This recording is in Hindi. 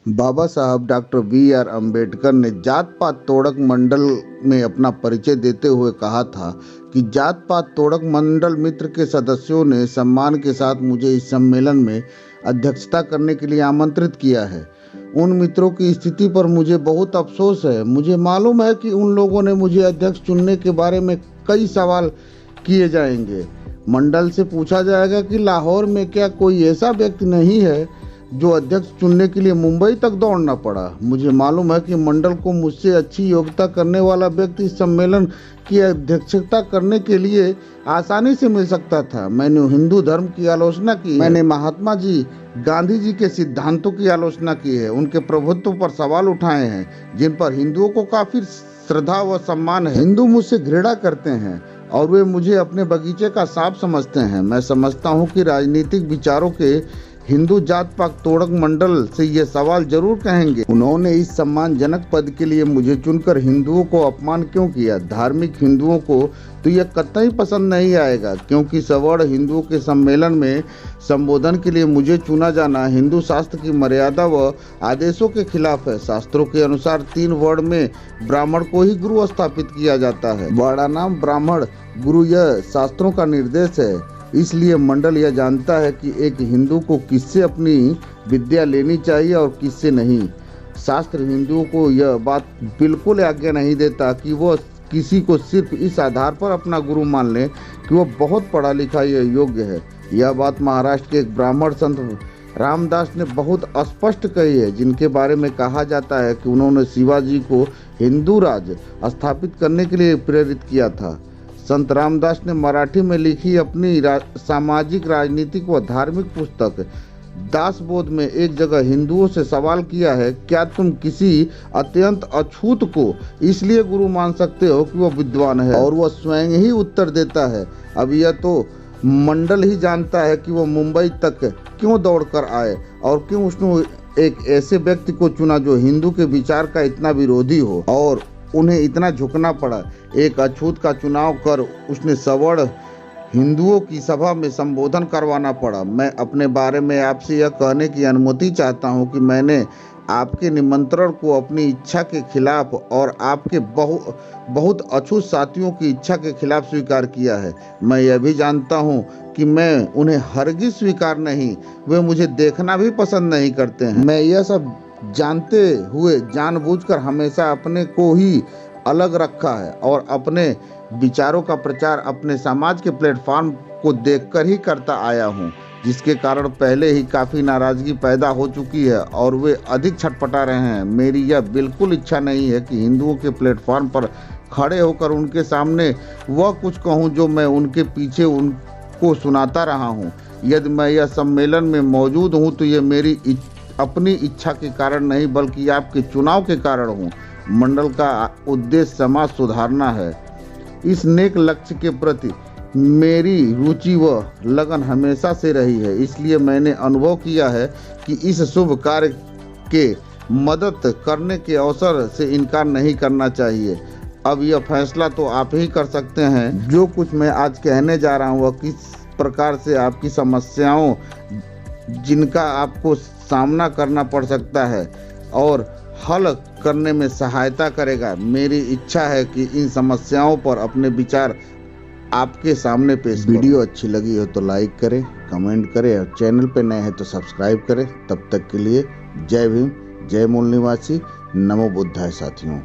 बाबा साहब डॉक्टर बी.आर. अम्बेडकर ने जात पात तोड़क मंडल में अपना परिचय देते हुए कहा था कि जात पात तोड़क मंडल मित्र के सदस्यों ने सम्मान के साथ मुझे इस सम्मेलन में अध्यक्षता करने के लिए आमंत्रित किया है। उन मित्रों की स्थिति पर मुझे बहुत अफसोस है। मुझे मालूम है कि उन लोगों ने मुझे अध्यक्ष चुनने के बारे में कई सवाल किए जाएंगे। मंडल से पूछा जाएगा कि लाहौर में क्या कोई ऐसा व्यक्ति नहीं है जो अध्यक्ष चुनने के लिए मुंबई तक दौड़ना पड़ा। मुझे मालूम है कि मंडल को मुझसे अच्छी योग्यता करने वाला व्यक्ति इस सम्मेलन की अध्यक्षता करने के लिए आसानी से मिल सकता था। मैंने हिंदू धर्म की आलोचना की, मैंने महात्मा जी गांधी जी के सिद्धांतों की आलोचना की है, उनके प्रभुत्व पर सवाल उठाए हैं जिन पर हिंदुओं को काफी श्रद्धा व सम्मान है। हिंदू मुझसे घृणा करते हैं और वे मुझे अपने बगीचे का सांप समझते हैं। मैं समझता हूँ कि राजनीतिक विचारों के हिंदू जात पात तोड़क मंडल से ये सवाल जरूर कहेंगे, उन्होंने इस सम्मानजनक पद के लिए मुझे चुनकर हिंदुओं को अपमान क्यों किया। धार्मिक हिंदुओं को तो यह कतई पसंद नहीं आएगा, क्योंकि सवर्ण हिंदुओं के सम्मेलन में संबोधन के लिए मुझे चुना जाना हिंदू शास्त्र की मर्यादा व आदेशों के खिलाफ है। शास्त्रों के अनुसार 3 वर्ण में ब्राह्मण को ही गुरु स्थापित किया जाता है। वर्णानाम ब्राह्मण गुरु, यह शास्त्रों का निर्देश है। इसलिए मंडल यह जानता है कि एक हिंदू को किससे अपनी विद्या लेनी चाहिए और किससे नहीं। शास्त्र हिंदुओं को यह बात बिल्कुल आज्ञा नहीं देता कि वह किसी को सिर्फ इस आधार पर अपना गुरु मान ले कि वह बहुत पढ़ा लिखा या योग्य है। यह बात महाराष्ट्र के एक ब्राह्मण संत रामदास ने बहुत स्पष्ट कही है, जिनके बारे में कहा जाता है कि उन्होंने शिवाजी को हिंदू राज स्थापित करने के लिए प्रेरित किया था। संत रामदास ने मराठी में लिखी अपनी सामाजिक, राजनीतिक व धार्मिक पुस्तक दासबोध में एक जगह हिंदुओं से सवाल किया है, क्या तुम किसी अत्यंत अछूत को इसलिए गुरु मान सकते हो कि वह विद्वान है? और वह स्वयं ही उत्तर देता है, अब यह तो मंडल ही जानता है कि वह मुंबई तक क्यों दौड़कर आए और क्यों उसने एक ऐसे व्यक्ति को चुना जो हिंदू के विचार का इतना विरोधी हो और उन्हें इतना झुकना पड़ा। एक अछूत का चुनाव कर उसने सवर्ण हिंदुओं की सभा में संबोधन करवाना पड़ा। मैं अपने बारे में आपसे यह कहने की अनुमति चाहता हूं कि मैंने आपके निमंत्रण को अपनी इच्छा के खिलाफ और आपके बहुत अछूत साथियों की इच्छा के खिलाफ स्वीकार किया है। मैं यह भी जानता हूं कि मैं उन्हें हरगिज स्वीकार नहीं, वे मुझे देखना भी पसंद नहीं करते हैं। मैं यह सब जानते हुए जानबूझकर हमेशा अपने को ही अलग रखा है और अपने विचारों का प्रचार अपने समाज के प्लेटफॉर्म को देखकर ही करता आया हूँ, जिसके कारण पहले ही काफ़ी नाराज़गी पैदा हो चुकी है और वे अधिक छटपटा रहे हैं। मेरी यह बिल्कुल इच्छा नहीं है कि हिंदुओं के प्लेटफॉर्म पर खड़े होकर उनके सामने वह कुछ कहूँ जो मैं उनके पीछे उनको सुनाता रहा हूँ। यदि मैं यह सम्मेलन में मौजूद हूँ तो ये मेरी अपनी इच्छा के कारण नहीं बल्कि आपके चुनाव के कारण हूँ। मंडल का उद्देश्य समाज सुधारना है। इस नेक लक्ष्य के प्रति मेरी रुचि व लगन हमेशा से रही है, इसलिए मैंने अनुभव किया है कि इस शुभ कार्य के मदद करने के अवसर से इनकार नहीं करना चाहिए। अब यह फैसला तो आप ही कर सकते हैं। जो कुछ मैं आज कहने जा रहा हूँ वह किस प्रकार से आपकी समस्याओं जिनका आपको सामना करना पड़ सकता है और हल करने में सहायता करेगा। मेरी इच्छा है कि इन समस्याओं पर अपने विचार आपके सामने पेश करूं। वीडियो अच्छी लगी हो तो लाइक करें, कमेंट करें और चैनल पे नए हैं तो सब्सक्राइब करें। तब तक के लिए जय भीम, जय मूल निवासी, नमो बुद्धाय साथियों।